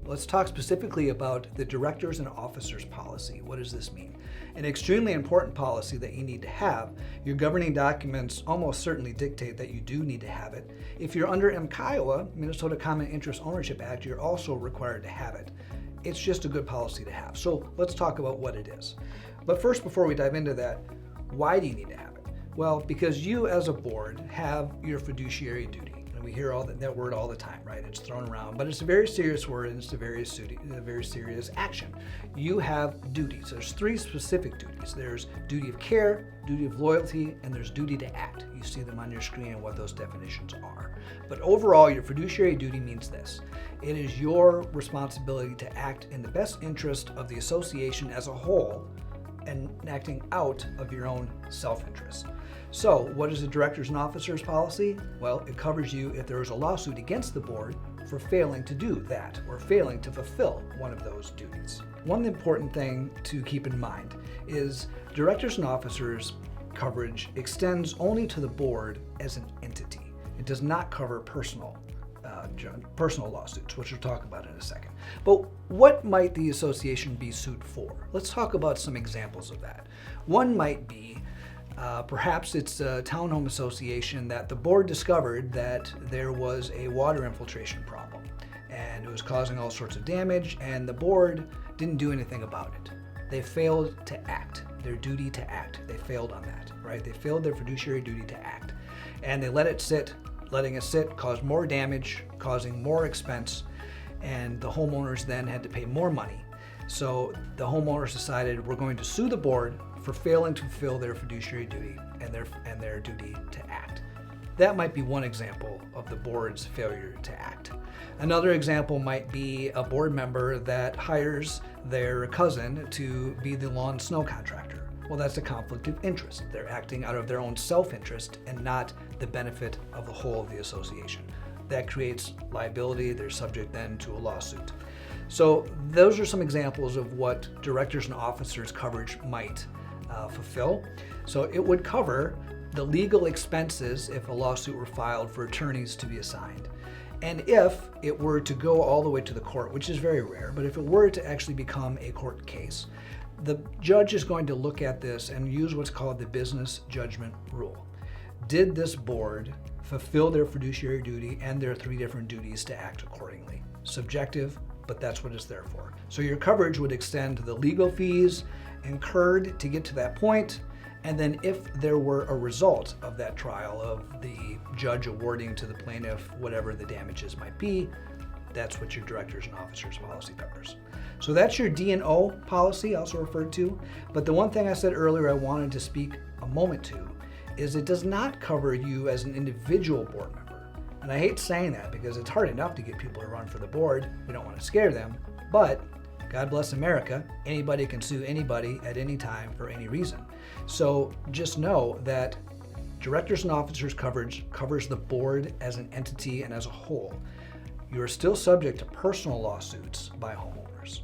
Let's talk specifically about the directors and officers policy. What does this mean? An extremely important policy that you need to have. Your governing documents almost certainly dictate that you do need to have it. If you're under MCIOA, Minnesota Common Interest Ownership Act, you're also required to have it. It's just a good policy to have. So let's talk about what it is. But first, before we dive into that, why do you need to have it? Well, because you as a board have your fiduciary duty. And we hear that word all the time, right? It's thrown around, but it's a very serious word and it's a very serious action. You have duties. There's three specific duties. There's duty of care, duty of loyalty, and there's duty to act. You see them on your screen and what those definitions are. But overall, your fiduciary duty means this. It is your responsibility to act in the best interest of the association as a whole and acting out of your own self-interest. So what is the directors and officers policy? Well, it covers you if there is a lawsuit against the board for failing to do that or failing to fulfill one of those duties. One important thing to keep in mind is directors and officers coverage extends only to the board as an entity. It does not cover personal lawsuits, which we'll talk about in a second. But what might the association be sued for? Let's talk about some examples of that. One might be perhaps it's a townhome association that the board discovered that there was a water infiltration problem and it was causing all sorts of damage, and the board didn't do anything about it. They failed to act, their duty to act. They failed on that, right? They failed their fiduciary duty to act, and they let it sit. Letting it sit caused more damage, causing more expense, and the homeowners then had to pay more money. So the homeowners decided, we're going to sue the board for failing to fulfill their fiduciary duty and their duty to act. That might be one example of the board's failure to act. Another example might be a board member that hires their cousin to be the lawn snow contractor. Well, that's a conflict of interest. They're acting out of their own self-interest and not the benefit of the whole of the association. That creates liability. They're subject then to a lawsuit. So those are some examples of what directors and officers coverage might fulfill. So it would cover the legal expenses if a lawsuit were filed for attorneys to be assigned. And if it were to go all the way to the court, which is very rare, but if it were to actually become a court case, the judge is going to look at this and use what's called the business judgment rule. Did this board fulfill their fiduciary duty and their three different duties to act accordingly? Subjective, but that's what it's there for. So your coverage would extend to the legal fees incurred to get to that point, and then if there were a result of that trial of the judge awarding to the plaintiff whatever the damages might be, that's what your directors and officers policy covers. So that's your D&O policy, also referred to. But the one thing I said earlier I wanted to speak a moment to is it does not cover you as an individual board member. And I hate saying that because it's hard enough to get people to run for the board. We don't want to scare them. But God bless America, anybody can sue anybody at any time for any reason. So just know that directors and officers coverage covers the board as an entity and as a whole. You are still subject to personal lawsuits by homeowners.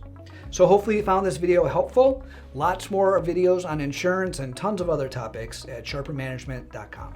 So hopefully you found this video helpful. Lots more videos on insurance and tons of other topics at sharpermanagement.com.